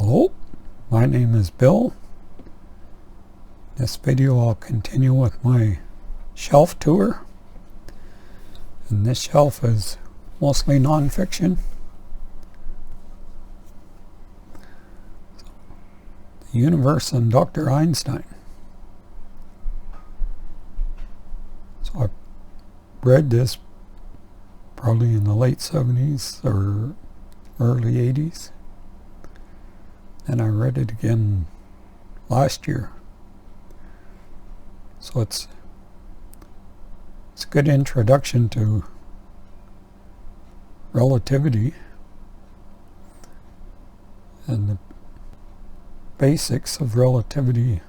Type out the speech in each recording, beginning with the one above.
Hello, my name is Bill. This video I'll continue with my shelf tour, and this shelf is mostly non-fiction. The Universe and Dr. Einstein. So I read this probably in the late 70s or early 80s. And I read it again last year. So it's a good introduction to relativity and the basics of relativity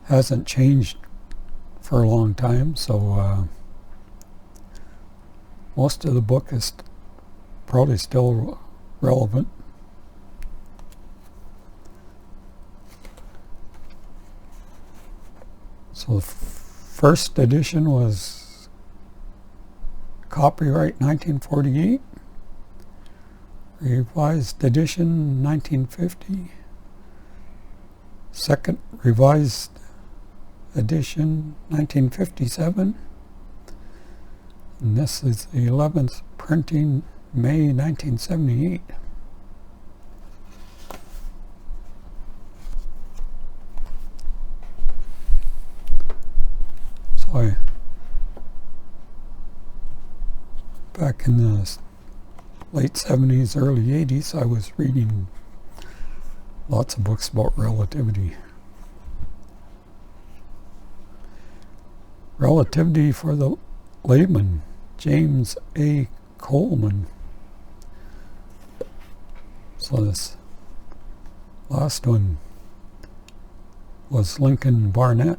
hasn't changed for a long time, so most of the book is probably still relevant. So the first edition was copyright 1948, revised edition 1950, second revised edition 1957, and this is the 11th printing, May 1978. Back in the late 70s, early 80s, I was reading lots of books about relativity. Relativity for the Layman, James A. Coleman. So this last one was Lincoln Barnett.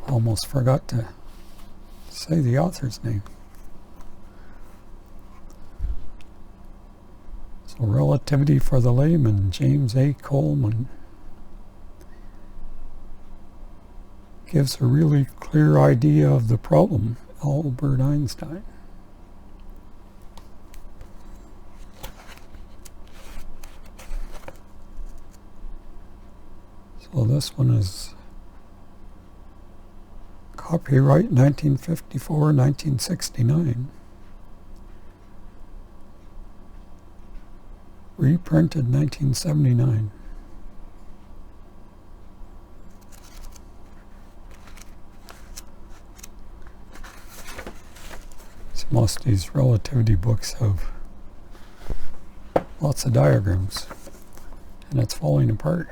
Almost forgot to say the author's name. So Relativity for the Layman, James A. Coleman, gives a really clear idea of the problem, Albert Einstein. So this one is copyright 1954-1969. Reprinted 1979. So most of these relativity books have lots of diagrams, and it's falling apart.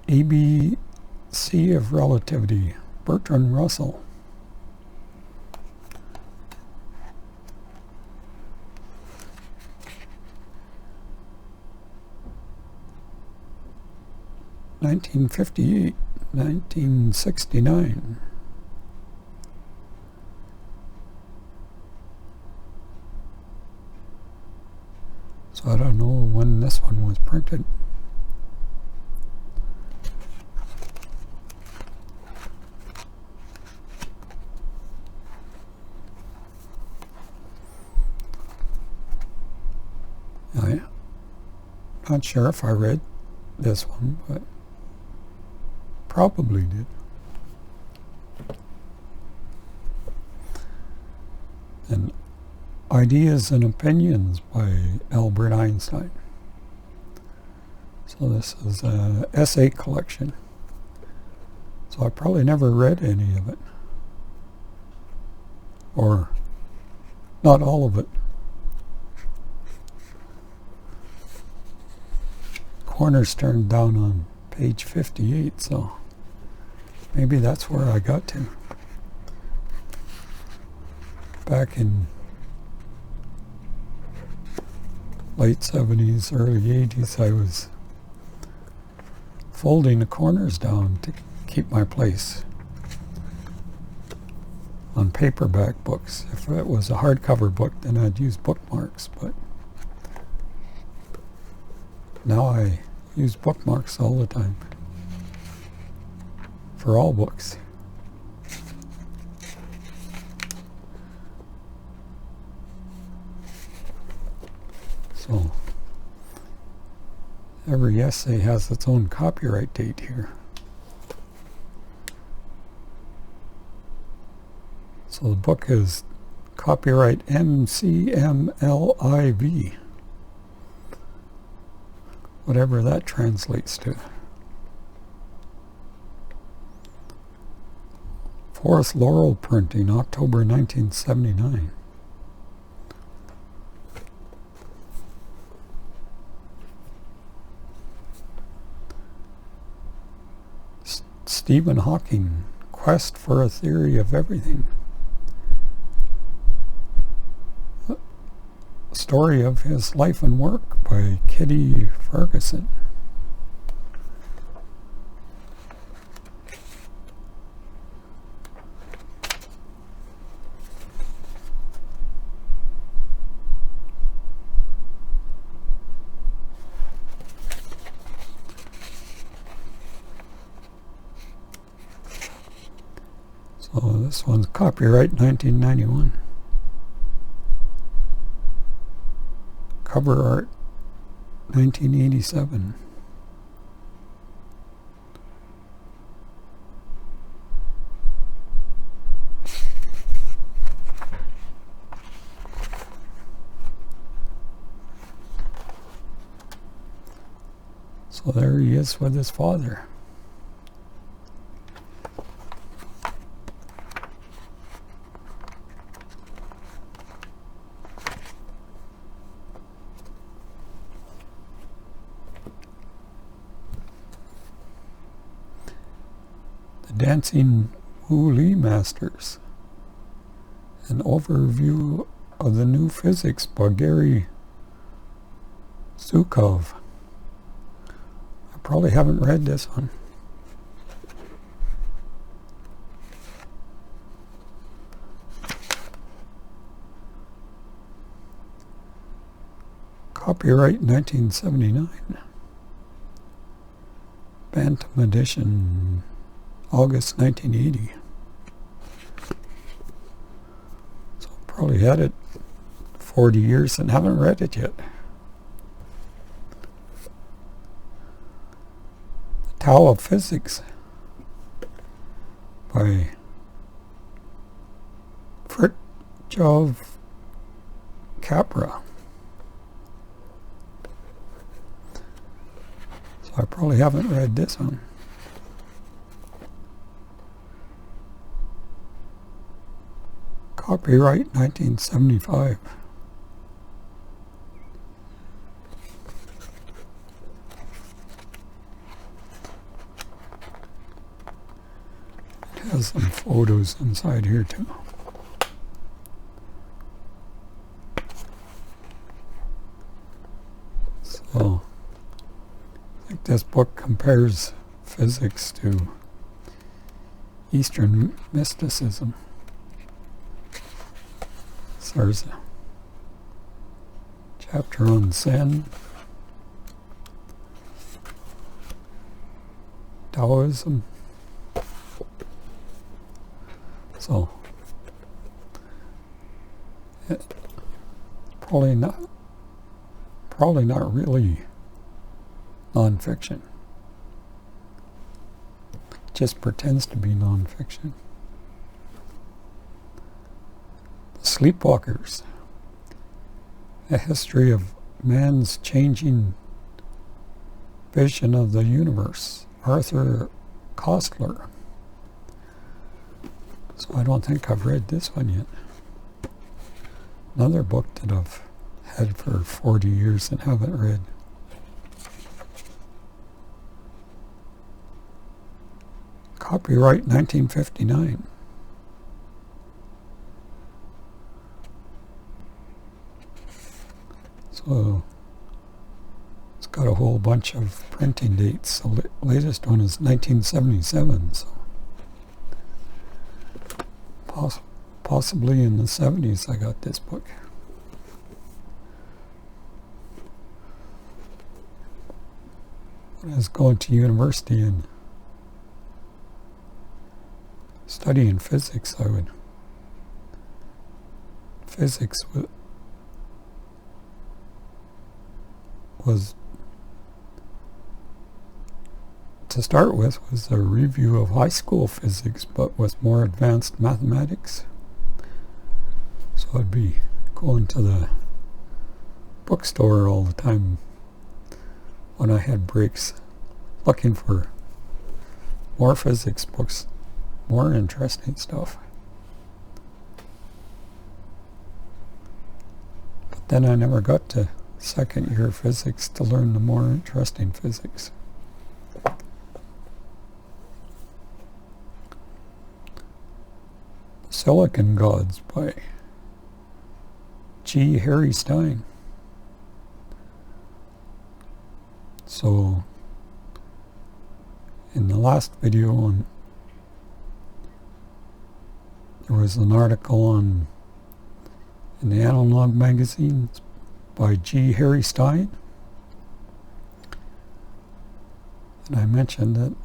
ABC of Relativity, Bertrand Russell. (1958) 1969. So I don't know when this one was printed. I'm not sure if I read this one, but probably did. And Ideas and Opinions by Albert Einstein. So this is an essay collection. So I probably never read any of it. Or not all of it. Corner's turned down on page 58, so maybe that's where I got to. Back in late 70s, early 80s, I was folding the corners down to keep my place on paperback books. If it was a hardcover book, then I'd use bookmarks, but now I use bookmarks all the time. For all books. So, every essay has its own copyright date here. So the book is copyright MCMLIV, whatever that translates to. Forest Laurel Printing, October 1979. Stephen Hawking, Quest for a Theory of Everything. Story of his life and work by Kitty Ferguson. So this one's copyright 1991. Cover art 1987. So there he is with his father. Dancing Wu-Li Masters, an overview of the new physics by Gary Zukav. I probably haven't read this one. Copyright 1979. Bantam edition, August 1980. So probably had it 40 years and haven't read it yet. The Tao of Physics by Fritjof Capra. So I probably haven't read this one. Copyright 1975. It has some photos inside here too. So I think this book compares physics to Eastern mysticism. There's a chapter on Sine, Taoism. So it's probably not really nonfiction. It just pretends to be nonfiction. Sleepwalkers, a history of man's changing vision of the universe, Arthur Koestler. So I don't think I've read this one yet. Another book that I've had for 40 years and haven't read. Copyright 1959. So it's got a whole bunch of printing dates. The latest one is 1977, so possibly in the 70s I got this book. when I was going to university and studying physics, physics was to start with was a review of high school physics, but with more advanced mathematics. So I'd be going to the bookstore all the time when I had breaks, looking for more physics books, more interesting stuff. But then I never got to second year physics to learn the more interesting physics. Silicon Gods by G. Harry Stine. So, in the last video, there was an article in the Analog magazine by G. Harry Stine, and I mentioned that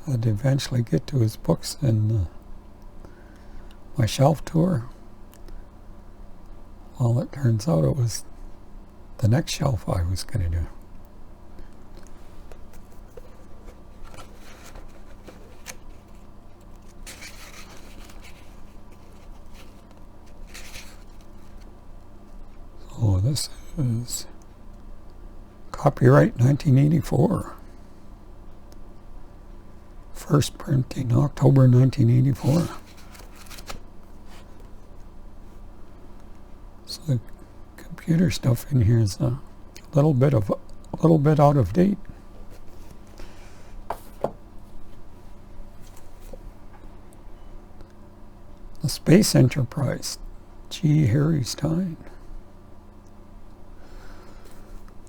I'd eventually get to his books in my shelf tour. Well, it turns out it was the next shelf I was going to do. So this is copyright 1984. First printing October 1984. So the computer stuff in here is a little bit out of date. The Space Enterprise, G. Harry Stine.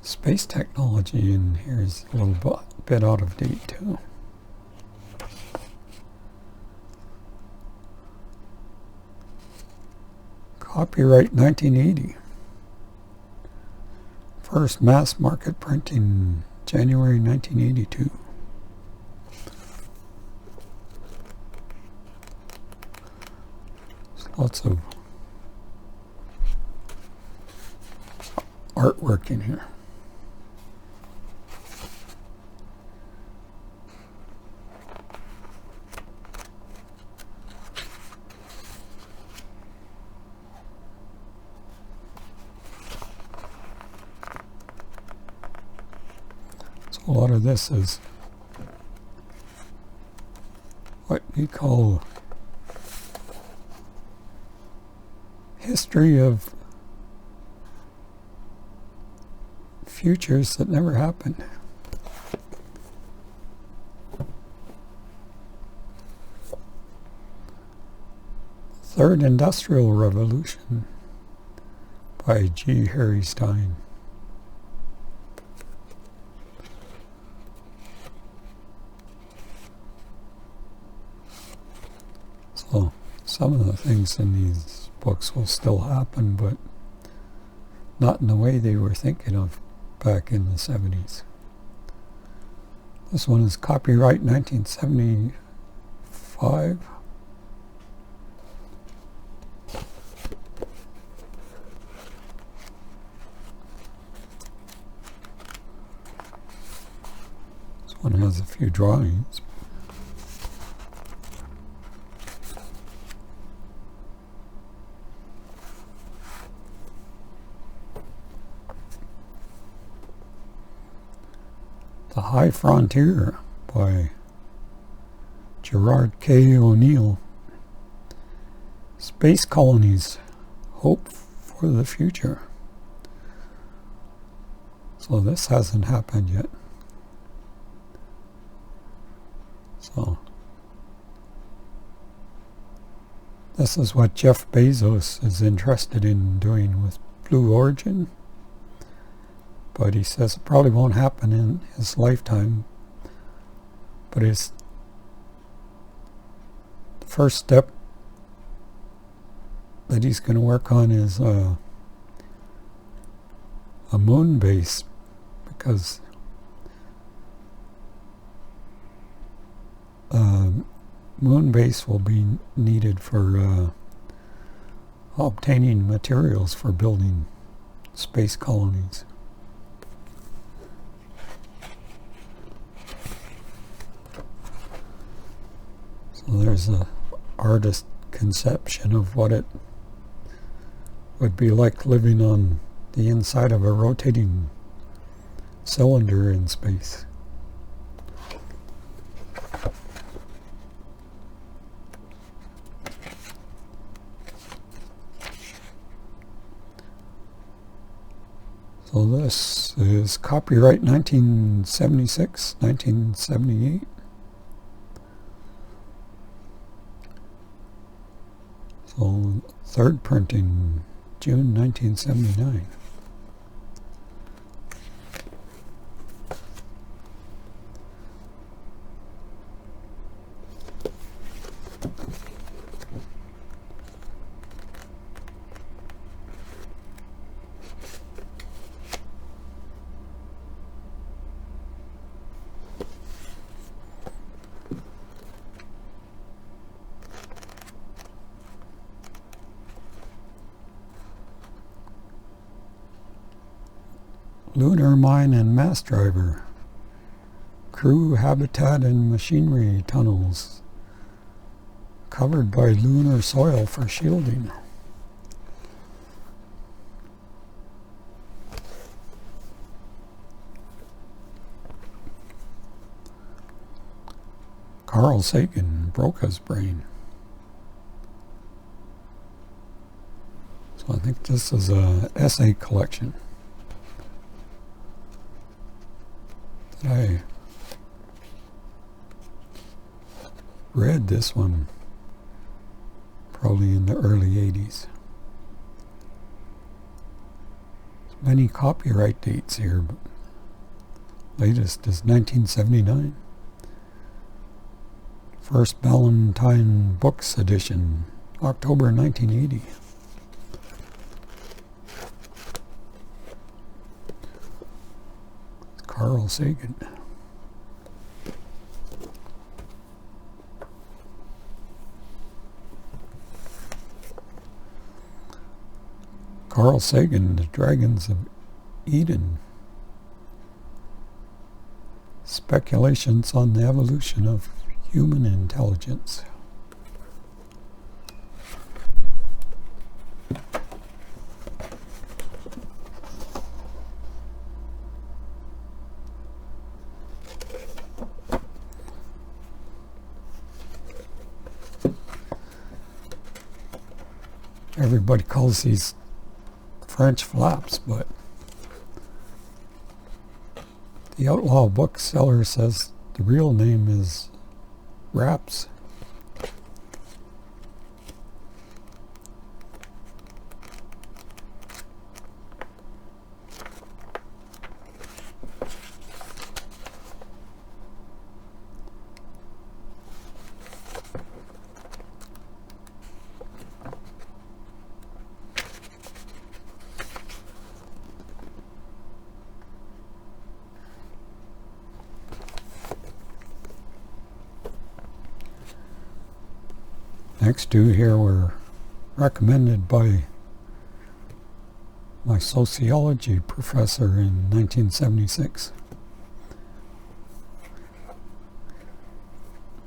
Space technology in here is a little bit out of date too. Copyright 1980. First mass market printing January 1982. There's lots of artwork in here. A lot of this is what we call history of futures that never happened. Third Industrial Revolution by G. Harry Stine. So some of the things in these books will still happen, but not in the way they were thinking of back in the 70s. This one is copyright 1975. This one has a few drawings. The High Frontier by Gerard K. O'Neill. Space Colonies, Hope for the Future. So this hasn't happened yet. So this is what Jeff Bezos is interested in doing with Blue Origin. But he says it probably won't happen in his lifetime. But the first step that he's going to work on is a moon base, because moon base will be needed for obtaining materials for building space colonies. So there's a artist conception of what it would be like living on the inside of a rotating cylinder in space. So this is copyright 1976, 1978. So third printing, June 1979. Lunar mine and mass driver. Crew habitat and machinery tunnels covered by lunar soil for shielding. Carl Sagan, Broca's brain. So I think this is an essay collection. I read this one probably in the early 80s. There's many copyright dates here, but latest is 1979. First Ballantine Books edition, October 1980. Carl Sagan. Carl Sagan, The Dragons of Eden. Speculations on the evolution of human intelligence. Everybody calls these French flaps, but the Outlaw bookseller says the real name is wraps. Next two here were recommended by my sociology professor in 1976.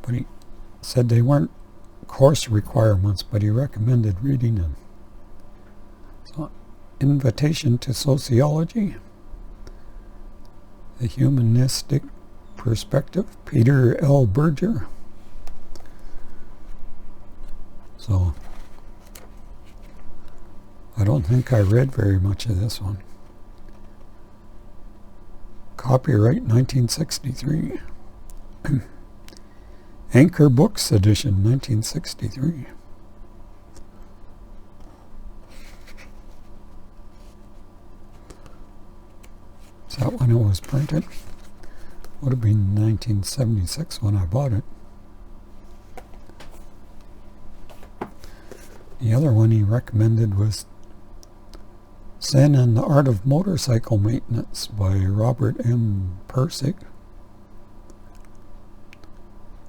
But he said they weren't course requirements, but he recommended reading them. So, Invitation to Sociology, The Humanistic Perspective, Peter L. Berger. So, I don't think I read very much of this one. Copyright 1963. Anchor Books edition 1963. Is that when it was printed? Would have been 1976 when I bought it. The other one he recommended was Sine and the Art of Motorcycle Maintenance by Robert M. Pirsig.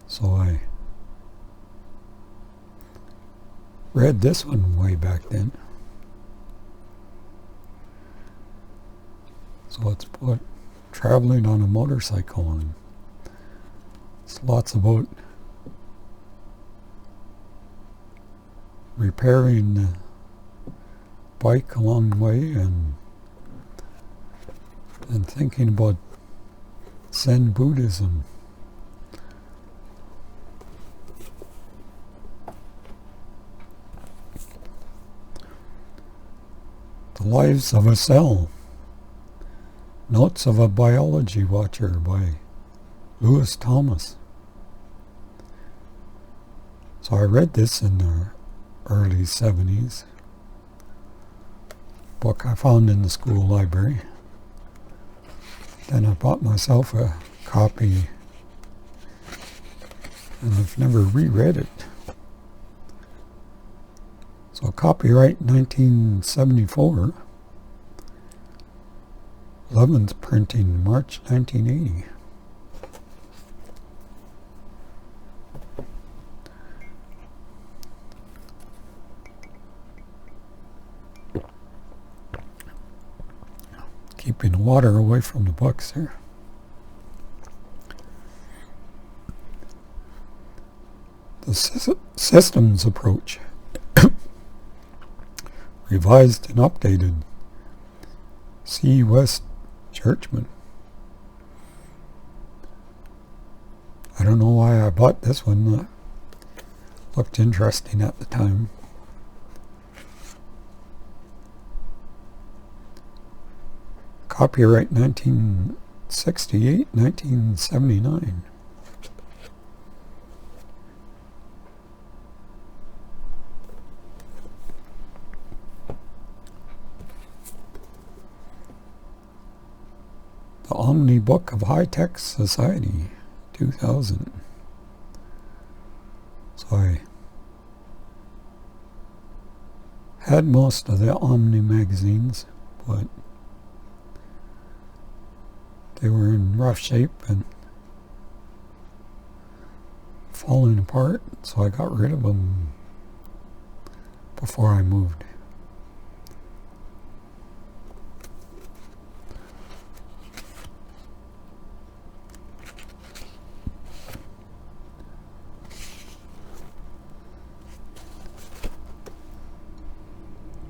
So I read this one way back then. So it's about traveling on a motorcycle, and it's lots about repairing the bike along the way and thinking about Zen Buddhism. The Lives of a Cell. Notes of a Biology Watcher by Lewis Thomas. So I read this in the early 70s. Book I found in the school library. Then I bought myself a copy, and I've never reread it. So copyright 1974, 11th printing March 1980. Keeping water away from the books here. The systems approach. Revised and updated. C. West Churchman. I don't know why I bought this one. Looked interesting at the time. Copyright 1968, 1979. The Omni Book of High-Tech Society, 2000. So I had most of the Omni magazines, but they were in rough shape and falling apart, so I got rid of them before I moved.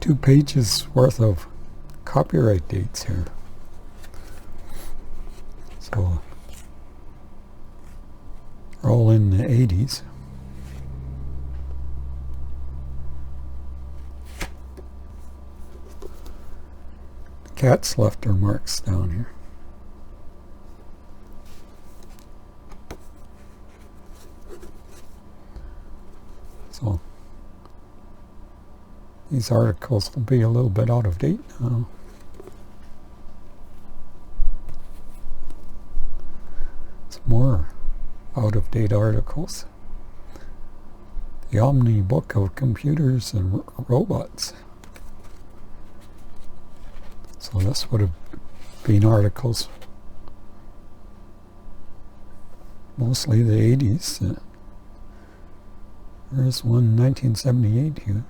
Two pages worth of copyright dates here. So they're all in the 80s. The cats left their marks down here. So these articles will be a little bit out of date now. Some more out-of-date articles. The Omni Book of Computers and Robots. So this would have been articles mostly the 80s. There's one 1978 here.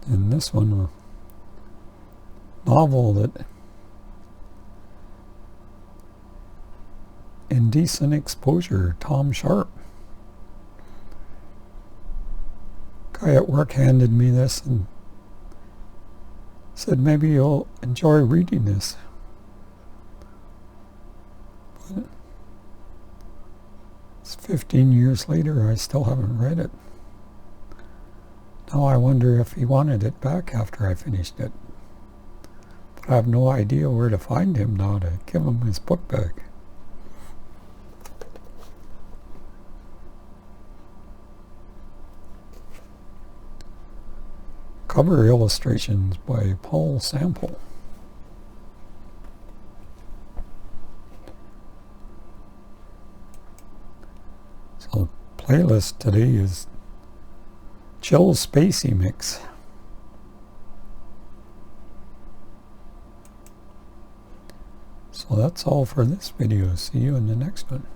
And this one, a novel that Indecent Exposure, Tom Sharp. Guy at work handed me this and said maybe you'll enjoy reading this. But it's 15 years later, I still haven't read it. Now I wonder if he wanted it back after I finished it. But I have no idea where to find him now to give him his book back. Cover illustrations by Paul Sample. So the playlist today is Chill Spacey Mix. So that's all for this video. See you in the next one.